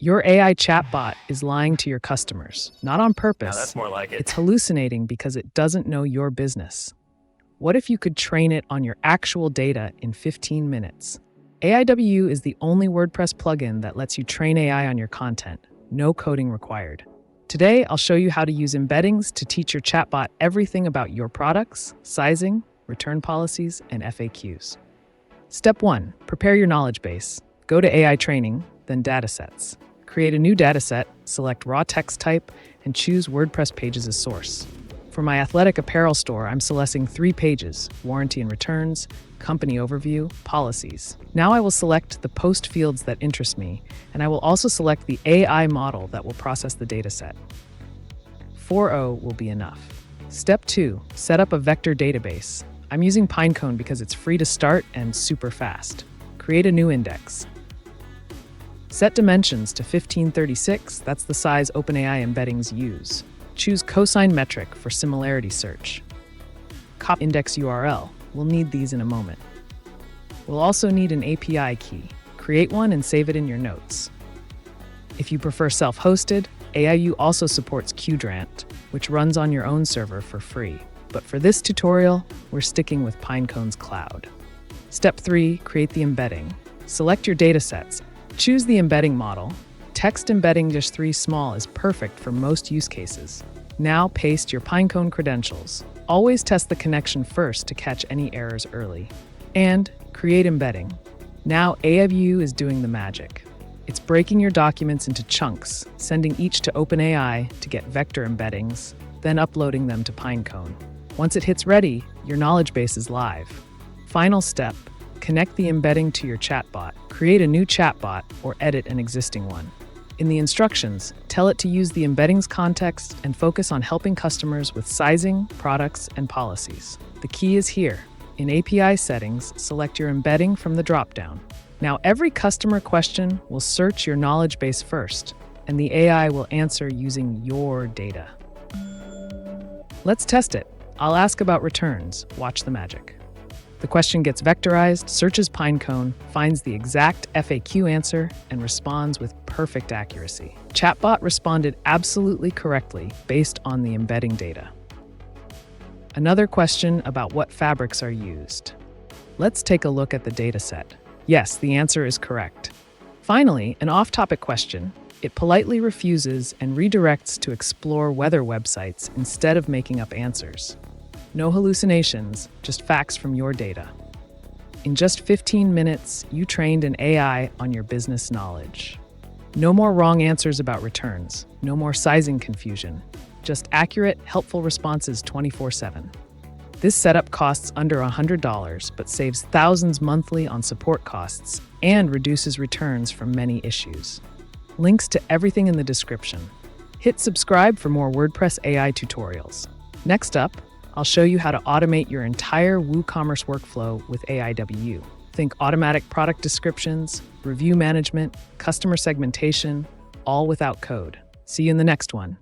Your AI chatbot is lying to your customers, not on Now purpose. that's more like it. It's hallucinating because it doesn't know your business. What if you could train it on your actual data in 15 minutes? AIWU is the only WordPress plugin that lets you train AI on your content, no coding required. Today, I'll show you how to use embeddings to teach your chatbot everything about your products, sizing, return policies, and FAQs. Step 1. Prepare your knowledge base. Go to AI Training, then Datasets. Create a new dataset, select raw text type, and choose WordPress pages as source. For my athletic apparel store, I'm selecting 3 pages: warranty and returns, company overview, policies. Now I will select the post fields that interest me, and I will also select the AI model that will process the dataset. 4.0 will be enough. Step 2. Set up a vector database. I'm using Pinecone because it's free to start and super fast. Create a new index. Set dimensions to 1536, that's the size OpenAI embeddings use. Choose cosine metric for similarity search. Copy index URL. We'll need these in a moment. We'll also need an API key. Create one and save it in your notes. If you prefer self-hosted, AIWU also supports Qdrant, which runs on your own server for free. But for this tutorial, we're sticking with Pinecone's cloud. Step 3, create the embedding. Select your datasets. Choose the embedding model. Text embedding just 3 small is perfect for most use cases. Now paste your Pinecone credentials. Always test the connection first to catch any errors early. And create embedding. Now AIWU is doing the magic. It's breaking your documents into chunks, sending each to OpenAI to get vector embeddings, then uploading them to Pinecone. Once it hits ready, your knowledge base is live. Final step, connect the embedding to your chatbot. Create a new chatbot or edit an existing one. In the instructions, tell it to use the embeddings context and focus on helping customers with sizing, products, and policies. The key is here. In API settings, select your embedding from the dropdown. Now every customer question will search your knowledge base first, and the AI will answer using your data. Let's test it. I'll ask about returns. Watch the magic. The question gets vectorized, searches Pinecone, finds the exact FAQ answer, and responds with perfect accuracy. Chatbot responded absolutely correctly based on the embedding data. Another question about what fabrics are used. Let's take a look at the dataset. Yes, the answer is correct. Finally, an off-topic question. It politely refuses and redirects to explore weather websites instead of making up answers. No hallucinations, just facts from your data. In just 15 minutes, you trained an AI on your business knowledge. No more wrong answers about returns, no more sizing confusion, just accurate, helpful responses 24/7. This setup costs under $100, but saves thousands monthly on support costs and reduces returns from many issues. Links to everything in the description. Hit subscribe for more WordPress AI tutorials. Next up, I'll show you how to automate your entire WooCommerce workflow with AIWU. Think automatic product descriptions, review management, customer segmentation, all without code. See you in the next one.